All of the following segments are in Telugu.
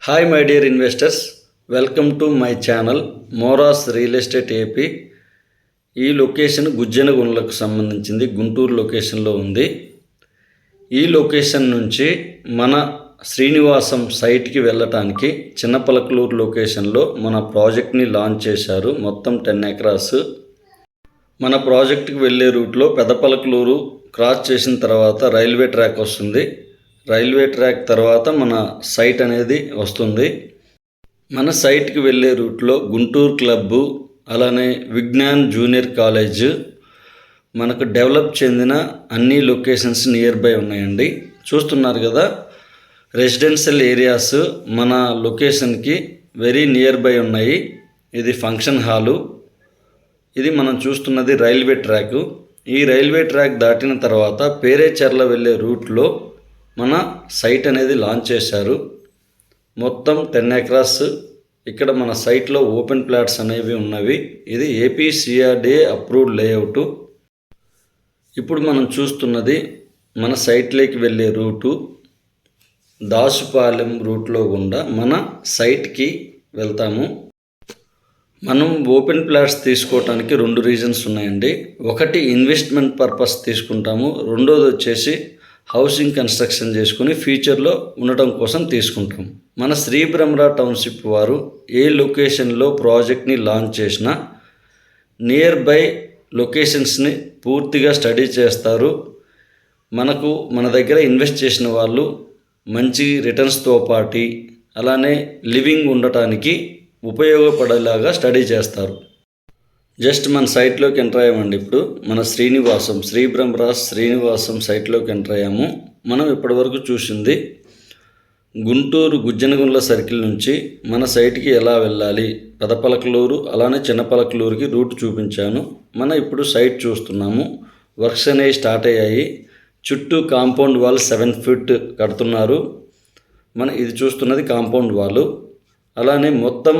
Hi my dear investors, welcome to my channel Moras real estate AP. ఈ లొకేషన్ గుజ్జనగుండ్లకు సంబంధించింది, గుంటూరు లొకేషన్లో ఉంది. ఈ లొకేషన్ నుంచి మన శ్రీనివాసం సైట్కి వెళ్ళటానికి చిన్నపలకలూరు లొకేషన్లో మన ప్రాజెక్ట్ని లాంచ్ చేశారు. మొత్తం 10 ఎకరాస్. మన ప్రాజెక్ట్కి వెళ్ళే రూట్లో పెదపలకలూరు క్రాస్ చేసిన తర్వాత రైల్వే ట్రాక్ వస్తుంది. రైల్వే ట్రాక్ తర్వాత మన సైట్ అనేది వస్తుంది. మన సైట్కి వెళ్ళే రూట్లో గుంటూరు క్లబ్బు, అలానే విజ్ఞాన్ జూనియర్ కాలేజ్, మనకు డెవలప్ చెందిన అన్ని లొకేషన్స్ నియర్ బై ఉన్నాయండి. చూస్తున్నారు కదా, రెసిడెన్షియల్ ఏరియాస్ మన లొకేషన్కి వెరీ నియర్ బై ఉన్నాయి. ఇది ఫంక్షన్ హాలు. ఇది మనం చూస్తున్నది రైల్వే ట్రాక్. ఈ రైల్వే ట్రాక్ దాటిన తర్వాత పేరేచెర్ల వెళ్ళే రూట్లో మన సైట్ అనేది లాంచ్ చేశారు. మొత్తం 10 ఎకరాస్. ఇక్కడ మన సైట్లో ఓపెన్ ప్లాట్స్ అనేవి ఉన్నవి. ఇది ఏపీసీఆర్డీఏ అప్రూవ్డ్ లేఅవుట్. ఇప్పుడు మనం చూస్తున్నది మన సైట్లోకి వెళ్ళే రూటు. దాసుపాలెం రూట్లో గుండా మన సైట్కి వెళ్తాము. మనం ఓపెన్ ప్లాట్స్ తీసుకోవటానికి 2 రీజన్స్ ఉన్నాయండి. ఒకటి ఇన్వెస్ట్మెంట్ పర్పస్ తీసుకుంటాము, రెండోది వచ్చేసి హౌసింగ్ కన్స్ట్రక్షన్ చేసుకుని ఫ్యూచర్లో ఉండటం కోసం తీసుకుంటాం. మన శ్రీ బ్రహ్మరా టౌన్షిప్ వారు ఏ లొకేషన్లో ప్రాజెక్ట్ని లాంచ్ చేసినా నియర్ బై లొకేషన్స్ని పూర్తిగా స్టడీ చేస్తారు. మన దగ్గర ఇన్వెస్ట్ చేసిన వాళ్ళు మంచి రిటర్న్స్తో పాటు అలానే లివింగ్ ఉండటానికి ఉపయోగపడేలాగా స్టడీ చేస్తారు. జస్ట్ మన సైట్లోకి ఎంటర్ అయ్యామండి. ఇప్పుడు మన శ్రీ బ్రహ్మరా శ్రీనివాసం సైట్లోకి ఎంటర్ అయ్యాము. మనం ఇప్పటివరకు చూసింది గుంటూరు గుజ్జనగుండ్ల సర్కిల్ నుంచి మన సైట్కి ఎలా వెళ్ళాలి, పెదపలకలూరు అలానే చిన్నపలకలూరుకి రూట్ చూపించాను. మనం ఇప్పుడు సైట్ చూస్తున్నాము. వర్క్స్ అనేవి స్టార్ట్ అయ్యాయి. చుట్టూ కాంపౌండ్ వాల్ 7 ఫీట్ కడుతున్నారు. ఇది చూస్తున్నది కాంపౌండ్ వాల్. అలానే మొత్తం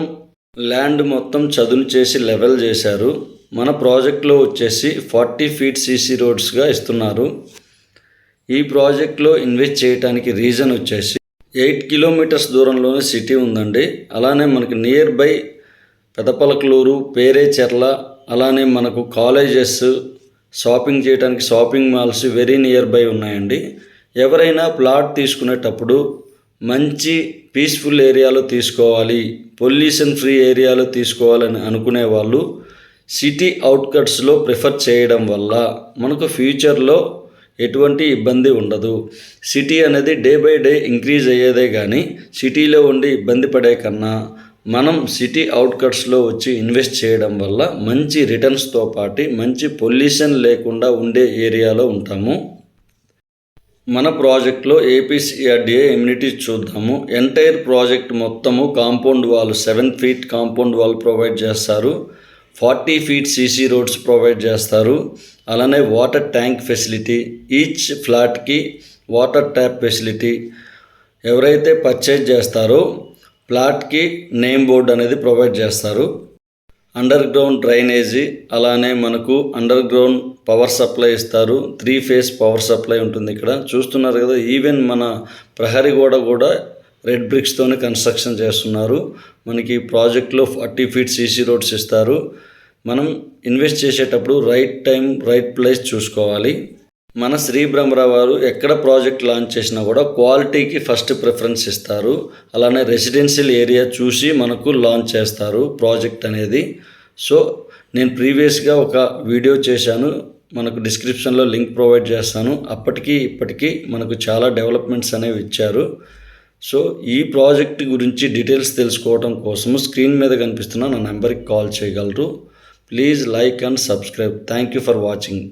ల్యాండ్ మొత్తం చదును చేసి లెవెల్ చేశారు. మన ప్రాజెక్ట్లో వచ్చేసి 40 ఫీట్ సీసీ రోడ్స్గా ఇస్తున్నారు. ఈ ప్రాజెక్ట్లో ఇన్వెస్ట్ చేయడానికి రీజన్ వచ్చేసి 8 కిలోమీటర్స్ దూరంలోనే సిటీ ఉందండి. అలానే మనకి నియర్ బై పెదపలకలూరు, పేరేచెర్ల, అలానే మనకు కాలేజెస్, షాపింగ్ చేయడానికి shopping malls very near by ఉన్నాయండి. ఎవరైనా ప్లాట్ తీసుకునేటప్పుడు మంచి పీస్ఫుల్ ఏరియాలో తీసుకోవాలి, పొల్యూషన్ ఫ్రీ ఏరియాలో తీసుకోవాలని అనుకునే వాళ్ళు సిటీ అవుట్కట్స్లో ప్రిఫర్ చేయడం వల్ల మనకు ఫ్యూచర్లో ఎటువంటి ఇబ్బంది ఉండదు. సిటీ అనేది డే బై డే ఇంక్రీజ్ అయ్యేదే కానీ సిటీలో ఉండి ఇబ్బంది పడే కన్నా మనం సిటీ అవుట్కట్స్లో వచ్చి ఇన్వెస్ట్ చేయడం వల్ల మంచి రిటర్న్స్తో పాటు మంచి పొల్యూషన్ లేకుండా ఉండే ఏరియాలో ఉంటాము. మన ప్రాజెక్ట్లో ఏపీసీఆర్డీఏ ఎమ్యూనిటీస్ చూద్దాము. ఎంటైర్ ప్రాజెక్ట్ మొత్తము compound wall 7 feet compound wall provide చేస్తారు. 40 ఫీట్ సీసీ రోడ్స్ ప్రొవైడ్ చేస్తారు. అలానే వాటర్ ట్యాంక్ ఫెసిలిటీ, ఈచ్ ఫ్లాట్కి వాటర్ ట్యాప్ ఫెసిలిటీ. ఎవరైతే పర్చేజ్ చేస్తారో ఫ్లాట్కి నేమ్ బోర్డ్ అనేది ప్రొవైడ్ చేస్తారు. అండర్ గ్రౌండ్ డ్రైనేజీ, అలానే మనకు అండర్ గ్రౌండ్ పవర్ సప్లై ఇస్తారు. 3 ఫేజ్ పవర్ సప్లై ఉంటుంది. ఇక్కడ చూస్తున్నారు కదా, ఈవెన్ మన ప్రహరీ గోడ కూడా రెడ్ బ్రిక్స్తోనే కన్స్ట్రక్షన్ చేస్తున్నారు. మనకి ప్రాజెక్ట్లో 40 ఫీట్ సీసీ రోడ్స్ ఇస్తారు. మనం ఇన్వెస్ట్ చేసేటప్పుడు రైట్ టైం రైట్ ప్లేస్ చూసుకోవాలి. మన శ్రీ బ్రహ్మరా వారు ఎక్కడ ప్రాజెక్ట్ లాంచ్ చేసినా కూడా క్వాలిటీకి ఫస్ట్ ప్రిఫరెన్స్ ఇస్తారు. అలానే రెసిడెన్షియల్ ఏరియా చూసి మనకు లాంచ్ చేస్తారు ప్రాజెక్ట్ అనేది. సో నేను ప్రీవియస్గా ఒక వీడియో చేశాను, మనకు డిస్క్రిప్షన్లో లింక్ ప్రొవైడ్ చేస్తాను. అప్పటికి ఇప్పటికీ మనకు చాలా డెవలప్మెంట్స్ అనేవి ఇచ్చారు. సో ఈ ప్రాజెక్ట్ గురించి డీటెయిల్స్ తెలుసుకోవడం కోసము స్క్రీన్ మీద కనిపిస్తున్న నా నెంబర్కి కాల్ చేయగలరు. Please like and subscribe. Thank you for watching.